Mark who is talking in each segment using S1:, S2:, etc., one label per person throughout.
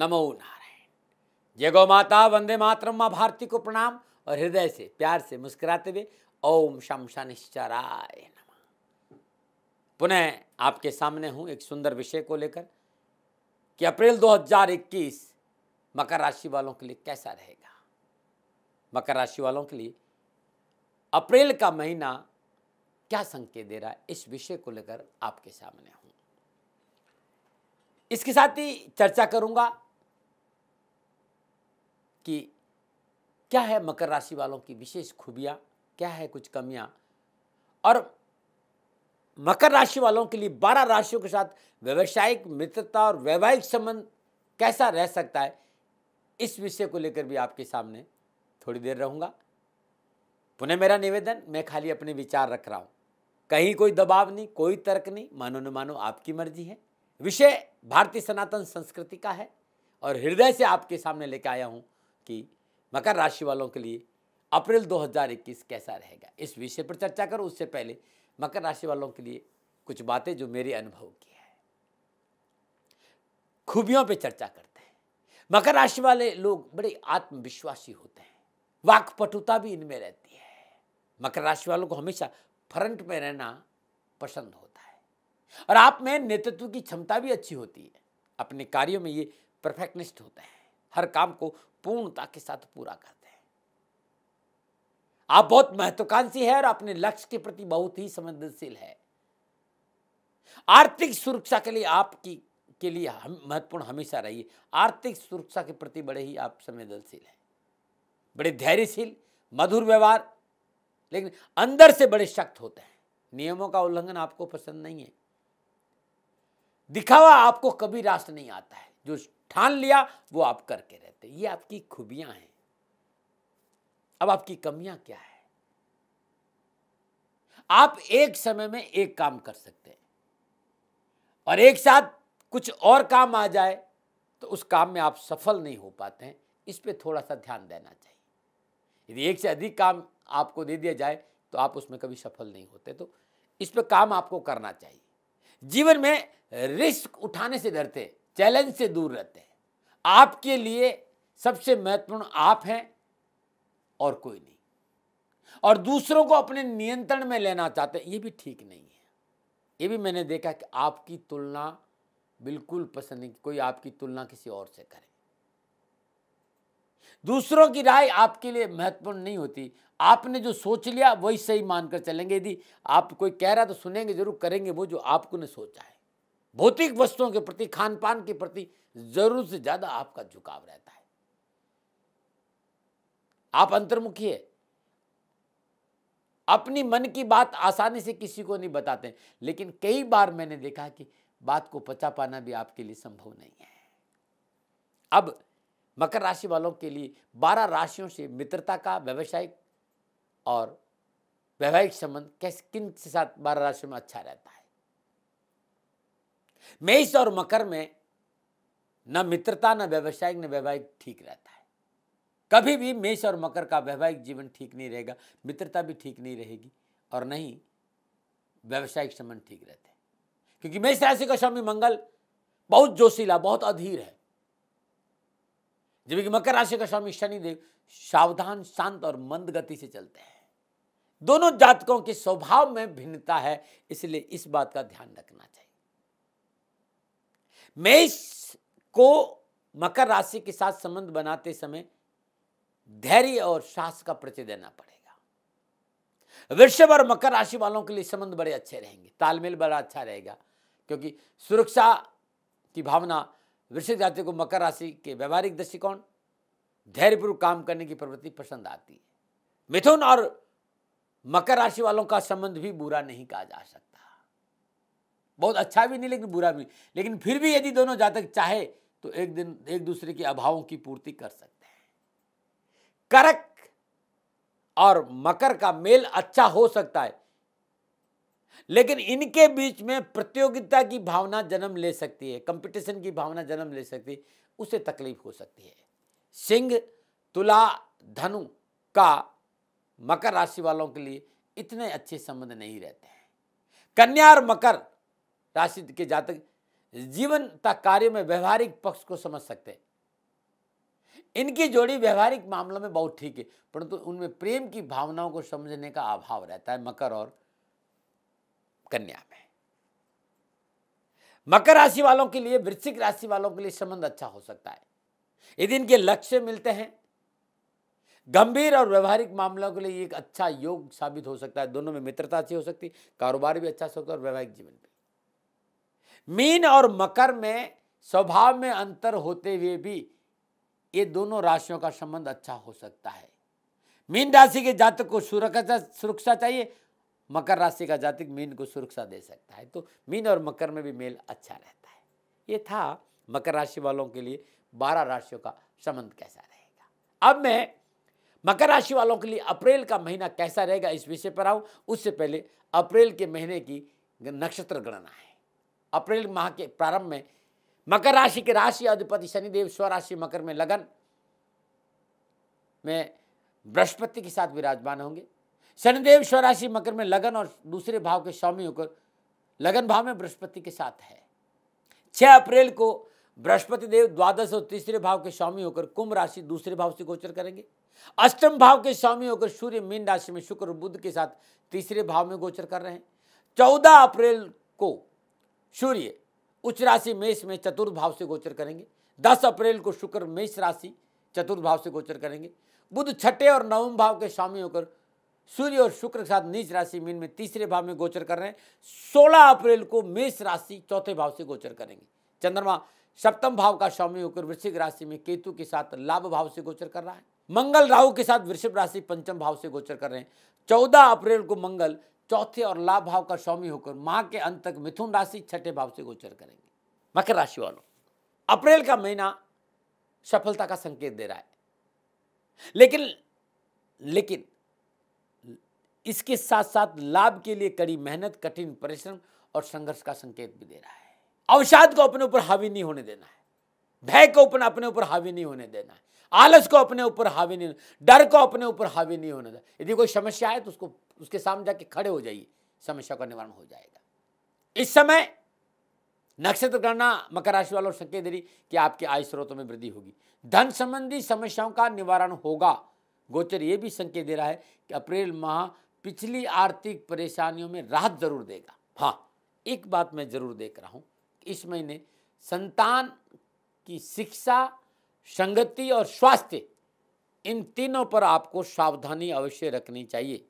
S1: नमो नारायण। जय गौ माता, वंदे मातरम। माँ भारती को प्रणाम और हृदय से प्यार से मुस्कुराते हुए ओम शम शनिश्चराय नमः। पुनः आपके सामने हूँ एक सुंदर विषय को लेकर कि अप्रैल 2021 मकर राशि वालों के लिए कैसा रहेगा। मकर राशि वालों के लिए अप्रैल का महीना क्या संकेत दे रहा है, इस विषय को लेकर आपके सामने हूँ। इसके साथ ही चर्चा करूंगा कि क्या है मकर राशि वालों की विशेष खूबियां, क्या है कुछ कमियां, और मकर राशि वालों के लिए 12 राशियों के साथ व्यवसायिक मित्रता और वैवाहिक संबंध कैसा रह सकता है, इस विषय को लेकर भी आपके सामने थोड़ी देर रहूंगा। पुनः मेरा निवेदन, मैं खाली अपने विचार रख रहा हूं, कहीं कोई दबाव नहीं, कोई तर्क नहीं, मानो न मानो आपकी मर्जी है। विषय भारतीय सनातन संस्कृति का है और हृदय से आपके सामने लेकर आया हूं कि मकर राशि वालों के लिए अप्रैल 2021 कैसा रहेगा। इस विषय पर चर्चा करूं उससे पहले मकर राशि वालों के लिए कुछ बातें जो मेरे अनुभव की है, खूबियों पे चर्चा करते हैं। मकर राशि वाले लोग बड़े आत्मविश्वासी होते हैं, वाक्पटुता भी इनमें रहती है। मकर राशि वालों को हमेशा फ्रंट में रहना पसंद होता है और आप में नेतृत्व की क्षमता भी अच्छी होती है। अपने कार्यों में ये परफेक्शनिस्ट होते हैं, हर काम को पूर्णता के साथ पूरा करते हैं। आप बहुत महत्वाकांक्षी है और अपने लक्ष्य के प्रति बहुत ही संवेदनशील है। आर्थिक सुरक्षा के लिए आपकी के लिए महत्वपूर्ण हमेशा रहिए। आर्थिक सुरक्षा के प्रति बड़े ही आप संवेदनशील हैं, बड़े धैर्यशील, मधुर व्यवहार, लेकिन अंदर से बड़े सख्त होते हैं। नियमों का उल्लंघन आपको पसंद नहीं है। दिखावा आपको कभी रास नहीं आता है, जो ठान लिया वो आप करके रहते हैं। ये आपकी खूबियां हैं। अब आपकी कमियां क्या है? आप एक समय में एक काम कर सकते हैं और एक साथ कुछ और काम आ जाए तो उस काम में आप सफल नहीं हो पाते हैं। इस पे थोड़ा सा ध्यान देना चाहिए। यदि एक से अधिक काम आपको दे दिया जाए तो आप उसमें कभी सफल नहीं होते, तो इस पे काम आपको करना चाहिए। जीवन में रिस्क उठाने से डरते हैं, चैलेंज से दूर रहते हैं। आपके लिए सबसे महत्वपूर्ण आप हैं और कोई नहीं, और दूसरों को अपने नियंत्रण में लेना चाहते हैं, ये भी ठीक नहीं है। ये भी मैंने देखा कि आपकी तुलना बिल्कुल पसंद नहीं, कोई आपकी तुलना किसी और से करे। दूसरों की राय आपके लिए महत्वपूर्ण नहीं होती। आपने जो सोच लिया वही सही मानकर चलेंगे। यदि आप कोई कह रहा तो सुनेंगे जरूर, करेंगे वो जो आपको ने सोचा है। भौतिक वस्तुओं के प्रति, खान पान के प्रति जरूरत से ज्यादा आपका झुकाव रहता है। आप अंतर्मुखी है, अपनी मन की बात आसानी से किसी को नहीं बताते, लेकिन कई बार मैंने देखा कि बात को पचा पाना भी आपके लिए संभव नहीं है। अब मकर राशि वालों के लिए 12 राशियों से मित्रता का व्यवसायिक और वैवाहिक संबंध कैसे, किन के साथ 12 राशियों में अच्छा रहता है। मेष और मकर में न मित्रता, न व्यवसायिक, न वैवाहिक ठीक रहता है। कभी भी मेष और मकर का वैवाहिक जीवन ठीक नहीं रहेगा, मित्रता भी ठीक नहीं रहेगी और नहीं व्यवसायिक संबंध ठीक रहते हैं। क्योंकि मेष राशि का स्वामी मंगल बहुत जोशीला, बहुत अधीर है, जबकि मकर राशि का स्वामी शनिदेव सावधान, शांत और मंद गति से चलते हैं। दोनों जातकों के स्वभाव में भिन्नता है, इसलिए इस बात का ध्यान रखना चाहिए। मेष को मकर राशि के साथ संबंध बनाते समय धैर्य और साहस का परिचय देना पड़ेगा। वृषभ और मकर राशि वालों के लिए संबंध बड़े अच्छे रहेंगे, तालमेल बड़ा अच्छा रहेगा, क्योंकि सुरक्षा की भावना वृश्चिक जाति को मकर राशि के व्यवहारिक दृष्टिकोण, धैर्यपूर्वक काम करने की प्रवृत्ति पसंद आती है। मिथुन और मकर राशि वालों का संबंध भी बुरा नहीं कहा जा सकता, बहुत अच्छा भी नहीं लेकिन बुरा भी, लेकिन फिर भी यदि दोनों जातक चाहे तो एक दिन एक दूसरे के अभावों की पूर्ति कर सकते हैं। कर्क और मकर का मेल अच्छा हो सकता है, लेकिन इनके बीच में प्रतियोगिता की भावना जन्म ले सकती है, कंपटीशन की भावना जन्म ले सकती है, उससे तकलीफ हो सकती है। सिंह, तुला, धनु का मकर राशि वालों के लिए इतने अच्छे संबंध नहीं रहते हैं। कन्या और मकर राशि के जातक जीवन तक कार्य में व्यवहारिक पक्ष को समझ सकते हैं, इनकी जोड़ी व्यवहारिक मामलों में बहुत ठीक है, परंतु उनमें प्रेम की भावनाओं को समझने का अभाव रहता है मकर और कन्या में। मकर राशि वालों के लिए, वृश्चिक राशि वालों के लिए संबंध अच्छा हो सकता है यदि इनके लक्ष्य मिलते हैं। गंभीर और व्यवहारिक मामलों के लिए एक अच्छा योग साबित हो सकता है। दोनों में मित्रता अच्छी हो सकती है, कारोबार भी अच्छा हो सकता है और वैवाहिक जीवन भी। मीन और मकर में स्वभाव में अंतर होते हुए भी ये दोनों राशियों का संबंध अच्छा हो सकता है। मीन राशि के जातक को सुरक्षा चाहिए, मकर राशि का जातक मीन को सुरक्षा दे सकता है। तो मीन और मकर में भी मेल अच्छा रहता है। ये था मकर राशि वालों के लिए 12 राशियों का संबंध कैसा रहेगा। अब मैं मकर राशि वालों के लिए अप्रैल का महीना कैसा रहेगा इस विषय पर आऊं। उससे पहले अप्रैल के महीने की नक्षत्र गणना है। अप्रैल माह के प्रारंभ में मकर राशि के राशि अधिपति शनिदेव स्वराशि मकर में लगन में बृहस्पति के साथ विराजमान होंगे। शनिदेव स्वराशि मकर में लगन और दूसरे भाव के स्वामी होकर लगन भाव में बृहस्पति के साथ है। 6 अप्रैल को बृहस्पति देव द्वादश और तीसरे भाव के स्वामी होकर कुंभ राशि दूसरे भाव से गोचर करेंगे। अष्टम भाव के स्वामी होकर सूर्य मीन राशि में शुक्र और बुध के साथ तीसरे भाव में गोचर कर रहे हैं। 14 अप्रैल को सूर्य उच्च राशि मेष में चतुर्थ भाव से गोचर करेंगे। 10 अप्रैल को शुक्र मेष राशि चतुर्थ भाव से गोचर करेंगे। बुध छठे और नवम भाव के स्वामी होकर सूर्य और शुक्र के साथ नीच राशि मीन में तीसरे भाव में गोचर कर रहे हैं। 16 अप्रैल को मेष राशि चौथे भाव से गोचर करेंगे। चंद्रमा सप्तम भाव का स्वामी होकर वृश्चिक राशि में केतु के साथ लाभ भाव से गोचर कर रहा है। मंगल राहु के साथ वृषभ राशि पंचम भाव से गोचर कर रहे हैं। 14 अप्रैल को मंगल चौथे और लाभ भाव का स्वामी होकर माह के अंत तक मिथुन राशि छठे भाव से गोचर करेंगे। मकर राशि वालों, अप्रैल का महीना सफलता का संकेत दे रहा है, लेकिन इसके साथ साथ लाभ के लिए कड़ी मेहनत, कठिन परिश्रम और संघर्ष का संकेत भी दे रहा है। अवसाद को अपने ऊपर हावी नहीं होने देना है, भय को अपने ऊपर हावी नहीं होने देना है, आलस को अपने ऊपर हावी नहीं, डर को अपने ऊपर हावी नहीं होने देना। यदि कोई समस्या है तो उसके सामने जाके खड़े हो जाइए, समस्या का निवारण हो जाएगा। इस समय नक्षत्र गणना मकर राशि वालों संकेत दे रही कि आपके आय स्रोतों में वृद्धि होगी, धन संबंधी समस्याओं का निवारण होगा। गोचर ये भी संकेत दे रहा है कि अप्रैल माह पिछली आर्थिक परेशानियों में राहत जरूर देगा। हाँ, एक बात मैं जरूर देख रहा हूं, इस महीने संतान की शिक्षा, संगति और स्वास्थ्य, इन तीनों पर आपको सावधानी अवश्य रखनी चाहिए।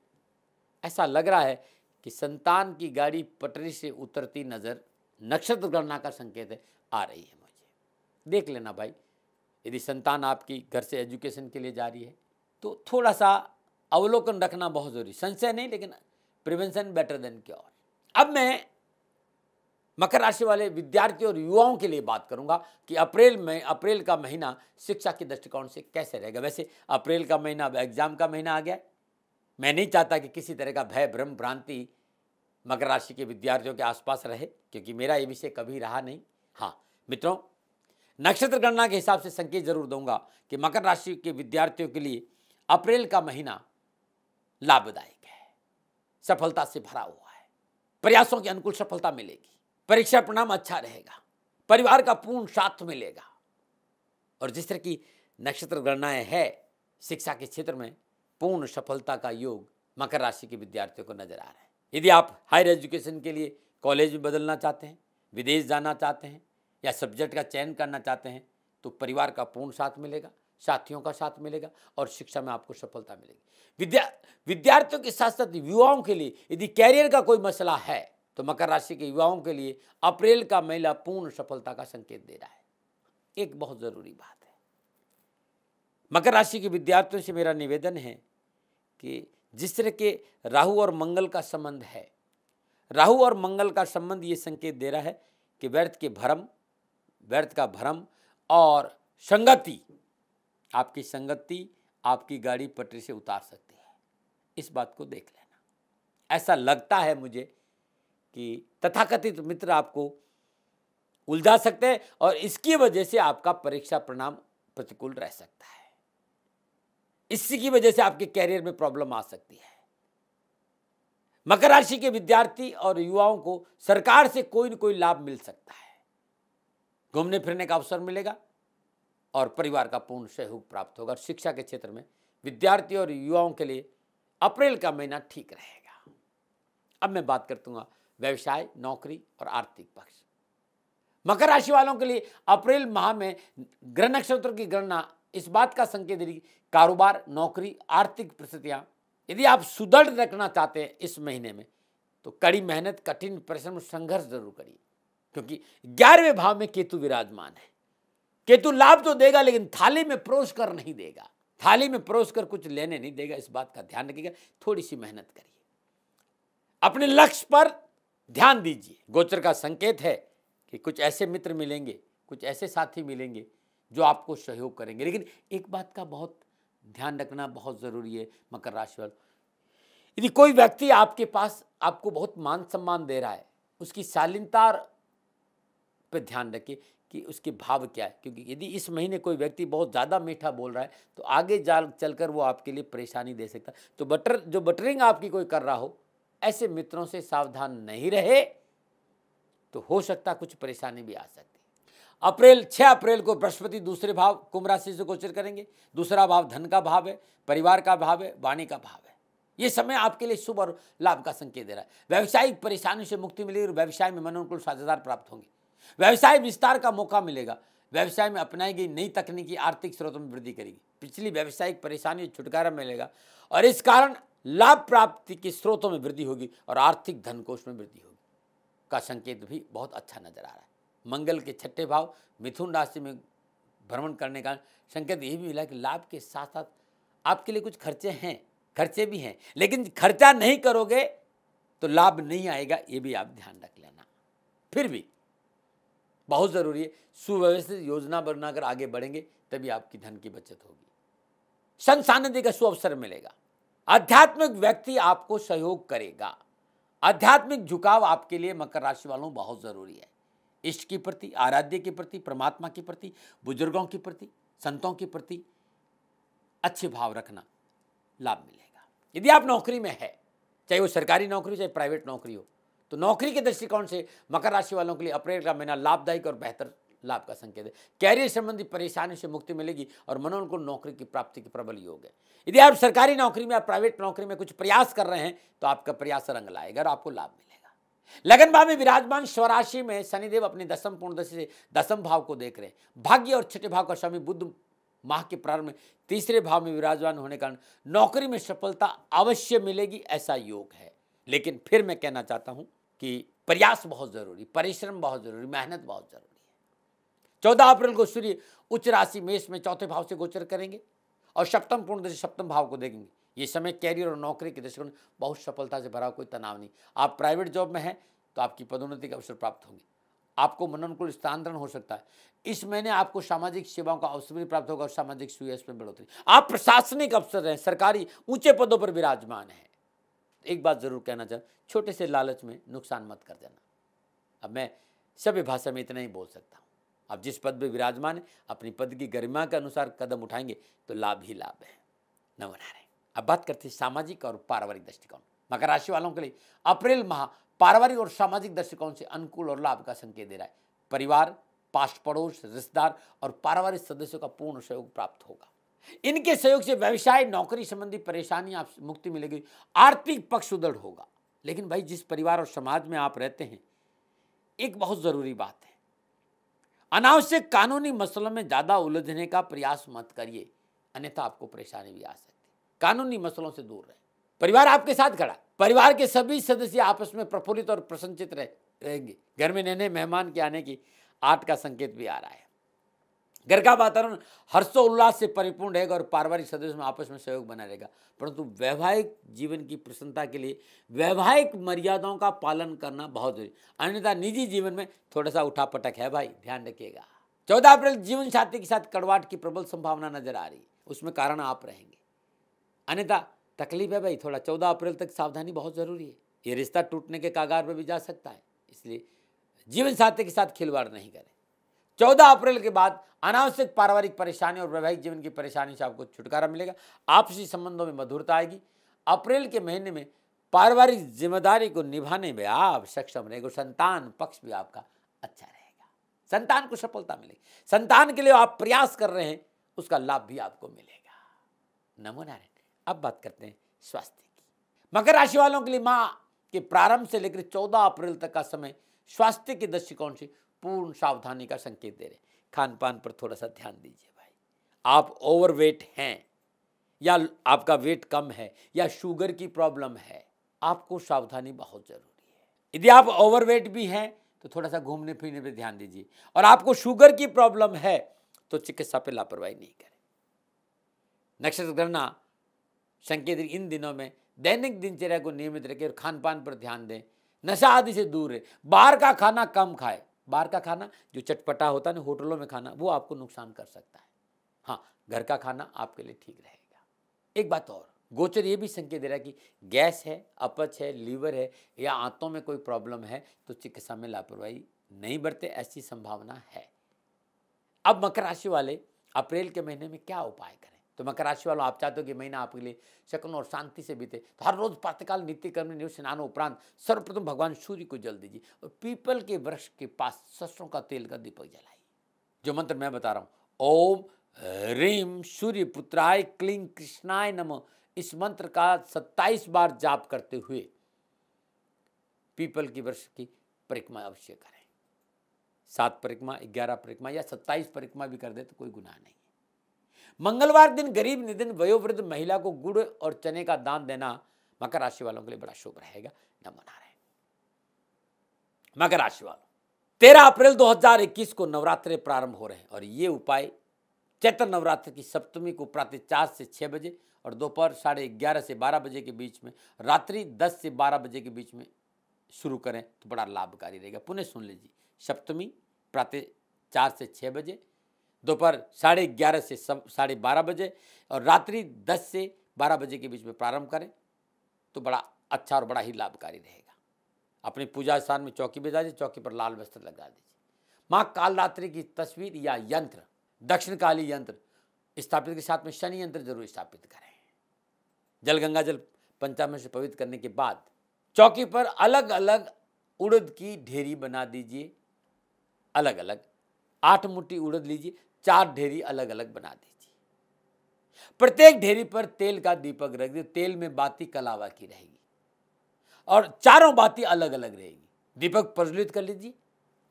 S1: ऐसा लग रहा है कि संतान की गाड़ी पटरी से उतरती नजर नक्षत्र गणना का संकेत है, आ रही है। मुझे देख लेना भाई, यदि संतान आपकी घर से एजुकेशन के लिए जा रही है तो थोड़ा सा अवलोकन रखना बहुत जरूरी, संशय नहीं, लेकिन प्रिवेंशन बेटर देन क्योर। अब मैं मकर राशि वाले विद्यार्थियों और युवाओं के लिए बात करूंगा कि अप्रैल का महीना शिक्षा के दृष्टिकोण से कैसे रहेगा। वैसे अप्रैल का महीना एग्जाम का महीना आ गया। मैं नहीं चाहता कि किसी तरह का भय, भ्रम, भ्रांति मकर राशि के विद्यार्थियों के आसपास रहे, क्योंकि मेरा ये विषय कभी रहा नहीं। हाँ मित्रों, नक्षत्र गणना के हिसाब से संकेत जरूर दूंगा कि मकर राशि के विद्यार्थियों के लिए अप्रैल का महीना लाभदायक है, सफलता से भरा हुआ है, प्रयासों की अनुकूल सफलता मिलेगी, परीक्षा परिणाम अच्छा रहेगा, परिवार का पूर्ण साथ मिलेगा। और जिस तरह की नक्षत्र गणनाएं है, शिक्षा के क्षेत्र में पूर्ण सफलता का योग मकर राशि के विद्यार्थियों को नजर आ रहा है। यदि आप हायर एजुकेशन के लिए कॉलेज में बदलना चाहते हैं, विदेश जाना चाहते हैं या सब्जेक्ट का चयन करना चाहते हैं, तो परिवार का पूर्ण साथ मिलेगा, साथियों का साथ मिलेगा और शिक्षा में आपको सफलता मिलेगी। विद्यार्थियों के साथ साथ युवाओं के लिए यदि कैरियर का कोई मसला है तो मकर राशि के युवाओं के लिए अप्रैल का महीना पूर्ण सफलता का संकेत दे रहा है। एक बहुत जरूरी बात है, मकर राशि के विद्यार्थियों से मेरा निवेदन है कि जिस तरह के राहु और मंगल का संबंध है, राहु और मंगल का संबंध ये संकेत दे रहा है कि व्यर्थ का भ्रम और संगति, आपकी संगति आपकी गाड़ी पटरी से उतार सकती है। इस बात को देख लेना। ऐसा लगता है मुझे कि तथाकथित मित्र आपको उलझा सकते हैं और इसकी वजह से आपका परीक्षा परिणाम प्रतिकूल रह सकता है। इसी की वजह से आपके कैरियर में प्रॉब्लम आ सकती है। मकर राशि के विद्यार्थी और युवाओं को सरकार से कोई न कोई लाभ मिल सकता है, घूमने फिरने का अवसर मिलेगा, और परिवार का पूर्ण सहयोग प्राप्त होगा। शिक्षा के क्षेत्र में विद्यार्थी और युवाओं के लिए अप्रैल का महीना ठीक रहेगा। अब मैं बात करता हूँ व्यवसाय, नौकरी और आर्थिक पक्ष। मकर राशि वालों के लिए अप्रैल माह में ग्रह नक्षत्र की गणना इस बात का संकेत देगी, कारोबार, नौकरी, आर्थिक परिस्थितियां यदि आप सुदृढ़ रखना चाहते हैं इस महीने में तो कड़ी मेहनत, कठिन परिश्रम, संघर्ष जरूर करिए, क्योंकि 11वें भाव में केतु विराजमान है। केतु लाभ तो देगा लेकिन थाली में परोस कर नहीं देगा, थाली में परोस कर कुछ लेने नहीं देगा। इस बात का ध्यान रखिएगा, थोड़ी सी मेहनत करिए, अपने लक्ष्य पर ध्यान दीजिए। गोचर का संकेत है कि कुछ ऐसे मित्र मिलेंगे, कुछ ऐसे साथी मिलेंगे जो आपको सहयोग करेंगे। लेकिन एक बात का बहुत ध्यान रखना बहुत जरूरी है मकर राशि वालों, यदि कोई व्यक्ति आपके पास आपको बहुत मान सम्मान दे रहा है, उसकी शालीनता पर ध्यान रखिए कि उसके भाव क्या है, क्योंकि यदि इस महीने कोई व्यक्ति बहुत ज़्यादा मीठा बोल रहा है तो आगे चलकर वो आपके लिए परेशानी दे सकता है। तो जो बटरिंग आपकी कोई कर रहा हो, ऐसे मित्रों से सावधान नहीं रहे तो हो सकता कुछ परेशानी भी आ सकती है। 6 अप्रैल को बृहस्पति दूसरे भाव कुंभ राशि से गोचर करेंगे। दूसरा भाव धन का भाव है, परिवार का भाव है, वाणी का भाव है। ये समय आपके लिए शुभ और लाभ का संकेत दे रहा है। व्यावसायिक परेशानी से मुक्ति मिलेगी और व्यवसाय में मनोनुकूल साझेदार प्राप्त होंगे। व्यवसाय विस्तार का मौका मिलेगा। व्यवसाय में अपनाई गई नई तकनीकी आर्थिक स्रोतों में वृद्धि करेगी। पिछली व्यावसायिक परेशानी से छुटकारा मिलेगा और इस कारण लाभ प्राप्ति के स्रोतों में वृद्धि होगी और आर्थिक धन कोष में वृद्धि होगी का संकेत भी बहुत अच्छा नजर आ रहा है। मंगल के 6ठे भाव मिथुन राशि में भ्रमण करने का संकेत यही भी मिला कि लाभ के साथ साथ आपके लिए कुछ खर्चे भी हैं, लेकिन खर्चा नहीं करोगे तो लाभ नहीं आएगा, ये भी आप ध्यान रख लेना। फिर भी बहुत जरूरी है, सुव्यवस्थित योजना बनाकर आगे बढ़ेंगे तभी आपकी धन की बचत होगी। संत सानिध्य का सुअवसर मिलेगा। आध्यात्मिक व्यक्ति आपको सहयोग करेगा। आध्यात्मिक झुकाव आपके लिए मकर राशि वालों बहुत जरूरी है। इष्ट के प्रति, आराध्य के प्रति, परमात्मा के प्रति, बुजुर्गों के प्रति, संतों के प्रति अच्छे भाव रखना, लाभ मिलेगा। यदि आप नौकरी में है, चाहे वो सरकारी नौकरी चाहे प्राइवेट नौकरी हो, तो नौकरी के दृष्टिकोण से मकर राशि वालों के लिए अप्रैल का महीना लाभदायक और बेहतर लाभ का संकेत है। कैरियर संबंधी परेशानी से मुक्ति मिलेगी और मनोनुकूल नौकरी की प्राप्ति के प्रबल योग है। यदि आप सरकारी नौकरी में या प्राइवेट नौकरी में कुछ प्रयास कर रहे हैं तो आपका प्रयास रंग लाएगा और आपको लाभ मिलेगा। लगन भाव में विराजमान स्वराशि में शनिदेव अपनी दशम पूर्ण दशा से दशम भाव को देख रहे हैं। भाग्य और 6ठे भाव का स्वामी बुध माह के प्रारंभ में 3रे भाव में विराजमान होने के कारण नौकरी में सफलता अवश्य मिलेगी, ऐसा योग है। लेकिन फिर मैं कहना चाहता हूं कि प्रयास बहुत जरूरी, परिश्रम बहुत जरूरी, मेहनत बहुत जरूरी है। 14 अप्रैल को सूर्य उच्च राशि मेष में 4थे भाव से गोचर करेंगे और सप्तम पूर्ण दशा सप्तम भाव को देखेंगे। ये समय कैरियर और नौकरी के दृष्टिकोण बहुत सफलता से भरा, कोई तनाव नहीं। आप प्राइवेट जॉब में हैं तो आपकी पदोन्नति के अवसर प्राप्त होंगे। आपको मनोनुकूल स्थानांतरण हो सकता है। इस महीने आपको सामाजिक सेवाओं का अवसर भी प्राप्त होगा और सामाजिक सुयश में बढ़ोतरी। आप प्रशासनिक अफसर हैं, सरकारी ऊंचे पदों पर विराजमान है। एक बात जरूर कहना चाहूँ, छोटे से लालच में नुकसान मत कर देना। अब मैं सभ्य भाषा में इतना ही बोल सकता हूँ। आप जिस पद पर विराजमान है, अपनी पद की गरिमा के अनुसार कदम उठाएंगे तो लाभ ही लाभ है। नमनारायण। अब बात करते हैं सामाजिक और पारिवारिक दृष्टिकोण। मकर राशि वालों के लिए अप्रैल माह पारिवारिक और सामाजिक दृष्टिकोण से अनुकूल और लाभ का संकेत दे रहा है। परिवार, पास पड़ोस, रिश्तेदार और पारिवारिक सदस्यों का पूर्ण सहयोग प्राप्त होगा। इनके सहयोग से व्यवसाय, नौकरी संबंधी परेशानी आप मुक्ति मिलेगी। आर्थिक पक्ष सुदृढ़ होगा। लेकिन भाई, जिस परिवार और समाज में आप रहते हैं, एक बहुत जरूरी बात है, अनावश्यक कानूनी मसलों में ज्यादा उलझने का प्रयास मत करिए, अन्यथा आपको परेशानी भी आ सकती है। कानूनी मसलों से दूर रहे। परिवार आपके साथ खड़ा, परिवार के सभी सदस्य आपस में प्रफुल्लित और प्रसन्नचित रहेंगे। घर में नए नए मेहमान के आने की 8 का संकेत भी आ रहा है। घर का वातावरण हर्षोल्लास से परिपूर्ण रहेगा और पारिवारिक सदस्यों में आपस में सहयोग बना रहेगा। परंतु वैवाहिक जीवन की प्रसन्नता के लिए वैवाहिक मर्यादाओं का पालन करना बहुत जरूरी, अन्यथा निजी जीवन में थोड़ा सा उठापटक है भाई, ध्यान रखिएगा। 14 अप्रैल जीवन साथी के साथ कड़वाहट की प्रबल संभावना नजर आ रही है, उसमें कारण आप रहेंगे, अन्यथा तकलीफ है भाई। थोड़ा 14 अप्रैल तक सावधानी बहुत जरूरी है। ये रिश्ता टूटने के कगार पर भी जा सकता है, इसलिए जीवन साथी के साथ खिलवाड़ नहीं करें। 14 अप्रैल के बाद अनावश्यक पारिवारिक परेशानी और वैवाहिक जीवन की परेशानी से आपको छुटकारा मिलेगा। आपसी संबंधों में मधुरता आएगी। अप्रैल के महीने में पारिवारिक जिम्मेदारी को निभाने में आप सक्षम रहेंगे। संतान पक्ष भी आपका अच्छा रहेगा। संतान को सफलता मिलेगी, संतान के लिए आप प्रयास कर रहे हैं, उसका लाभ भी आपको मिलेगा। नमो नारायण। अब बात करते हैं स्वास्थ्य की। मकर राशि वालों के लिए माह के प्रारंभ से लेकर 14 अप्रैल तक का समय स्वास्थ्य के दृष्टिकोण से पूर्ण सावधानी का संकेत दे रहे। खान पान पर थोड़ा सा ध्यान दीजिए भाई। आप ओवरवेट हैं या आपका वेट कम है या शुगर की प्रॉब्लम है, आपको सावधानी बहुत जरूरी है। यदि आप ओवरवेट भी हैं तो थोड़ा सा घूमने फिरने पे ध्यान दीजिए, और आपको शुगर की प्रॉब्लम है तो चिकित्सा पे लापरवाही नहीं करें। नक्षत्र गणना संकेत इन दिनों में दैनिक दिनचर्या को नियमित रखें और खान पान पर ध्यान दें। नशा आदि से दूर रहे। बाहर का खाना कम खाए। बाहर का खाना जो चटपटा होता है ना, होटलों में खाना, वो आपको नुकसान कर सकता है। हाँ, घर का खाना आपके लिए ठीक रहेगा। एक बात और, गोचर ये भी संकेत दे रहा है कि गैस है, अपच है, लीवर है या आंतों में कोई प्रॉब्लम है तो चिकित्सा में लापरवाही नहीं बरते, ऐसी संभावना है। अब मकर राशि वाले अप्रैल के महीने में क्या उपाय करें? तो मकर राशि वालों, आप चाहते हो कि महीना आपके लिए शकुन और शांति से बीते, तो हर रोज प्रातःकाल नित्य कर्म निवृत्त स्नान उपरांत सर्वप्रथम भगवान सूर्य को जल दीजिए और पीपल के वृक्ष के पास सरसों का तेल का दीपक जलाइए। जो मंत्र मैं बता रहा हूं, ओम ह्रीम सूर्य पुत्राय क्लीं कृष्णाय नमः, इस मंत्र का 27 बार जाप करते हुए पीपल की वृक्ष की परिक्रमा अवश्य करें। 7 परिक्रमा, 11 परिक्रमा या 27 परिक्रमा भी कर दे तो कोई गुनाह नहीं। मंगलवार दिन गरीब निधन वयोवृद्ध महिला को गुड़ और चने का दान देना मकर राशि वालों के लिए बड़ा शुभ रहेगा। नमो नारायण। मकर राशि वालों, 13 अप्रैल 2021 को नवरात्रे प्रारंभ हो रहे हैं और ये उपाय चैत्र नवरात्र की सप्तमी को प्रातः 4 से 6 बजे और दोपहर 11:30 से 12 बजे के बीच में, रात्रि 10 से 12 बजे के बीच में शुरू करें तो बड़ा लाभकारी रहेगा। पुनः सुन लीजिए, सप्तमी प्रातः 4 से 6 बजे, दोपहर 11:30 से 12:30 बजे और रात्रि 10 से 12 बजे के बीच में प्रारंभ करें तो बड़ा अच्छा और बड़ा ही लाभकारी रहेगा। अपनी पूजा स्थान में चौकी बिछा दीजिए, चौकी पर लाल वस्त्र लगा दीजिए। माँ कालरात्रि की तस्वीर या यंत्र, दक्षिण काली यंत्र स्थापित के साथ में शनि यंत्र जरूर स्थापित करें। जल गंगा जल पंचामृत से पवित्र करने के बाद चौकी पर अलग अलग उड़द की ढेरी बना दीजिए। अलग अलग 8 मुट्ठी उड़द लीजिए, 4 ढेरी अलग अलग बना दीजिए। प्रत्येक ढेरी पर तेल का दीपक रख दीजिए। तेल में बाती कलावा की रहेगी और चारों बाती अलग अलग रहेगी। दीपक प्रज्वलित कर लीजिए।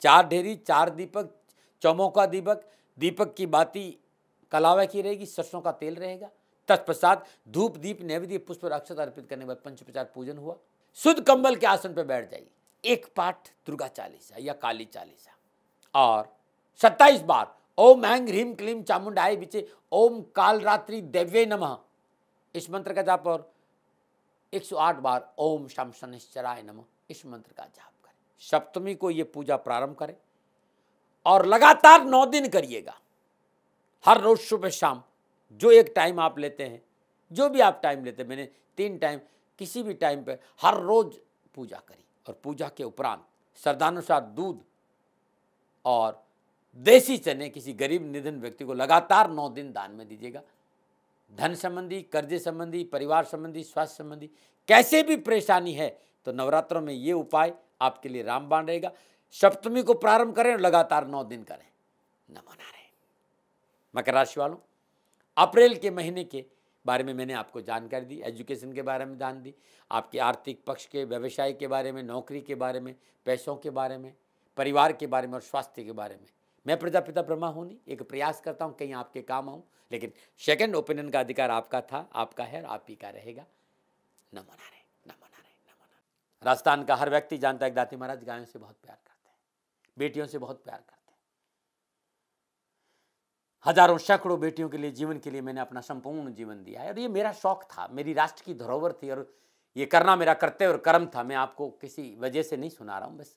S1: 4 ढेरी, 4 दीपक, चौमुखा दीपक, दीपक की बाती कलावा की रहेगी, सरसों का तेल रहेगा। तत्पश्चात धूप दीप नैवेद्य पुष्प और अक्षत अर्पित करने के बाद पंचोपचार पूजन हुआ। शुद्ध कंबल के आसन पर बैठ जाइए। एक पाठ दुर्गा चालीसा या काली चालीसा और 27 बार ओम ऐं ह्रीं क्लीं चामुंडाय विचे ओम कालरात्रि देव्ये नमः, इस मंत्र का जाप और 108 बार ओम शम शनिश्चराय नमः, इस मंत्र का जाप करें। सप्तमी को ये पूजा प्रारंभ करें और लगातार 9 दिन करिएगा। हर रोज सुबह शाम जो एक टाइम आप लेते हैं, जो भी आप टाइम लेते हैं, मैंने 3 टाइम, किसी भी टाइम पे हर रोज पूजा करी और पूजा के उपरांत श्रद्धानुसार दूध और देसी चने किसी गरीब निधन व्यक्ति को लगातार 9 दिन दान में दीजिएगा। धन संबंधी, कर्जे संबंधी, परिवार संबंधी, स्वास्थ्य संबंधी कैसे भी परेशानी है तो नवरात्रों में ये उपाय आपके लिए रामबाण रहेगा। सप्तमी को प्रारंभ करें और लगातार 9 दिन करें। नमो नारायण। मकर राशि वालों, अप्रैल के महीने के बारे में मैंने आपको जानकारी दी। एजुकेशन के बारे में ध्यान दी, आपके आर्थिक पक्ष के, व्यवसाय के बारे में, नौकरी के बारे में, पैसों के बारे में, परिवार के बारे में और स्वास्थ्य के बारे में। मैं प्रजापिता ब्रह्मा हूँ, एक प्रयास करता हूँ कहीं आपके काम आऊँ, लेकिन सेकंड ओपिनियन का अधिकार आपका था, आपका है और आप ही का रहेगा। नमो नारायण, नमो नारायण, नमो नारायण। राजस्थान का हर व्यक्ति जानता है कि दाती महाराज गायों से बहुत प्यार करते हैं, बेटियों से बहुत प्यार करते हैं। हजारों सैकड़ों बेटियों के लिए, जीवन के लिए मैंने अपना संपूर्ण जीवन दिया है और ये मेरा शौक था, मेरी राष्ट्र की धरोहर थी और ये करना मेरा कर्तव्य और कर्म था। मैं आपको किसी वजह से नहीं सुना रहा हूँ, बस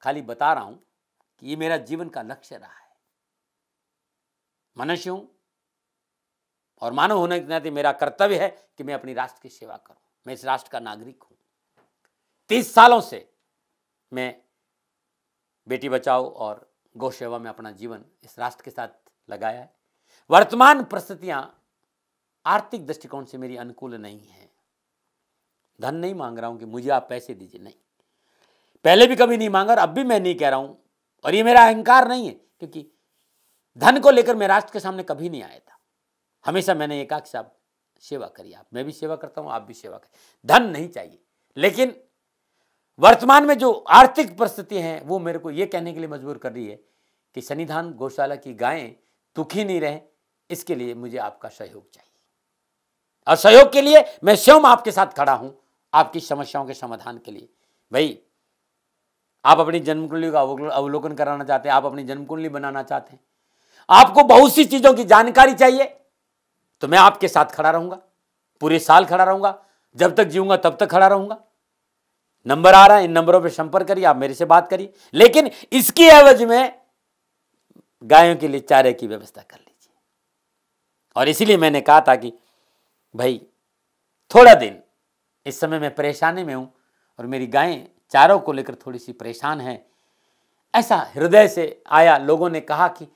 S1: खाली बता रहा हूँ कि ये मेरा जीवन का लक्ष्य रहा है। मनुष्य हूं और मानव होने के नाते मेरा कर्तव्य है कि मैं अपनी राष्ट्र की सेवा करूं। मैं इस राष्ट्र का नागरिक हूं। 30 सालों से मैं बेटी बचाओ और गौ सेवा में अपना जीवन इस राष्ट्र के साथ लगाया है। वर्तमान परिस्थितियां आर्थिक दृष्टिकोण से मेरी अनुकूल नहीं है। धन नहीं मांग रहा हूं कि मुझे आप पैसे दीजिए, नहीं, पहले भी कभी नहीं मांगा और अब भी मैं नहीं कह रहा हूं और ये मेरा अहंकार नहीं है, क्योंकि धन को लेकर मैं राष्ट्र के सामने कभी नहीं आया था। हमेशा मैंने ये कहा कि साहब सेवा करिए आप, मैं भी सेवा करता हूं, आप भी सेवा करिए, धन नहीं चाहिए। लेकिन वर्तमान में जो आर्थिक परिस्थिति हैं वो मेरे को ये कहने के लिए मजबूर कर रही है कि सन्निधान गौशाला की गायें दुखी नहीं रहे, इसके लिए मुझे आपका सहयोग चाहिए। और सहयोग के लिए मैं स्वयं आपके साथ खड़ा हूं, आपकी समस्याओं के समाधान के लिए। भाई आप अपनी जन्म कुंडली का अवलोकन कराना चाहते हैं, आप अपनी जन्म कुंडली बनाना चाहते हैं, आपको बहुत सी चीजों की जानकारी चाहिए, तो मैं आपके साथ खड़ा रहूंगा, पूरे साल खड़ा रहूंगा, जब तक जीऊंगा तब तक खड़ा रहूंगा। नंबर आ रहा है, इन नंबरों पे संपर्क करिए, आप मेरे से बात करिए, लेकिन इसकी एवज में गायों के लिए चारे की व्यवस्था कर लीजिए। और इसीलिए मैंने कहा था कि भाई थोड़ा दिन इस समय मैं परेशानी में हूं और मेरी गायें चारों को लेकर थोड़ी सी परेशान हैं, ऐसा हृदय से आया। लोगों ने कहा कि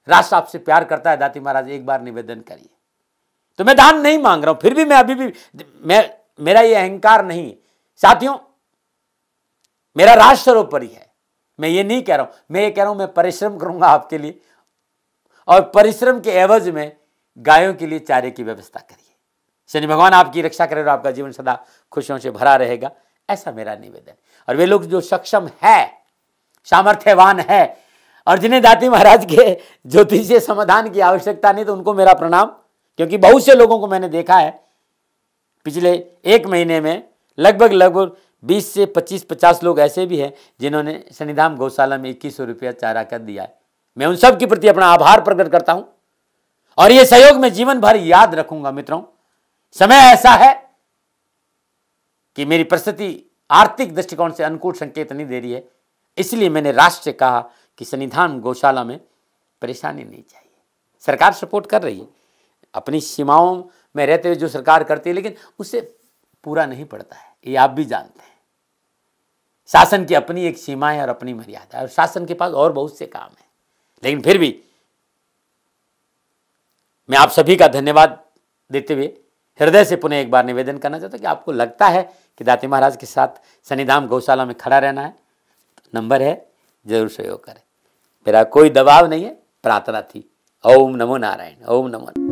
S1: राष्ट्र आपसे प्यार करता है दाती महाराज, एक बार निवेदन करिए। तो मैं दान नहीं मांग रहा हूं, फिर भी मैं अभी भी मेरा ये अहंकार नहीं है साथियों, मेरा राष्ट्र सर्वोपरि है। मैं ये नहीं कह रहा हूं, मैं ये कह रहा हूं मैं परिश्रम करूंगा आपके लिए, और परिश्रम के एवज में गायों के लिए चारे की व्यवस्था करिए। शनि भगवान आपकी रक्षा करे और आपका जीवन सदा खुशियों से भरा रहेगा, ऐसा मेरा निवेदन। और वे लोग जो सक्षम है, सामर्थ्यवान है, और जिन्हें दाती महाराज के ज्योतिषीय समाधान की आवश्यकता नहीं, तो उनको मेरा प्रणाम, क्योंकि बहुत से लोगों को मैंने देखा है पिछले एक महीने में लगभग 20 से 25-50 लोग ऐसे भी हैं जिन्होंने सन्निधान गौशाला में 2100 रुपया चारा कर दिया है। मैं उन सब के प्रति अपना आभार प्रकट करता हूं, और ये सहयोग मैं जीवन भर याद रखूंगा। मित्रों, समय ऐसा है कि मेरी परिस्थिति आर्थिक दृष्टिकोण से अनुकूल संकेत नहीं दे रही है, इसलिए मैंने राष्ट्र से कहा कि सन्निधान गौशाला में परेशानी नहीं चाहिए। सरकार सपोर्ट कर रही है, अपनी सीमाओं में रहते हुए जो सरकार करती है, लेकिन उससे पूरा नहीं पड़ता है, ये आप भी जानते हैं। शासन की अपनी एक सीमा है और अपनी मर्यादा है, और शासन के पास और बहुत से काम है। लेकिन फिर भी मैं आप सभी का धन्यवाद देते हुए हृदय से पुनः एक बार निवेदन करना चाहता हूं कि आपको लगता है कि दाती महाराज के साथ सन्निधान गौशाला में खड़ा रहना है, तो नंबर है, जरूर सहयोग करें। मेरा कोई दबाव नहीं है, प्रार्थना थी। ओम नमो नारायण, ओम नमो।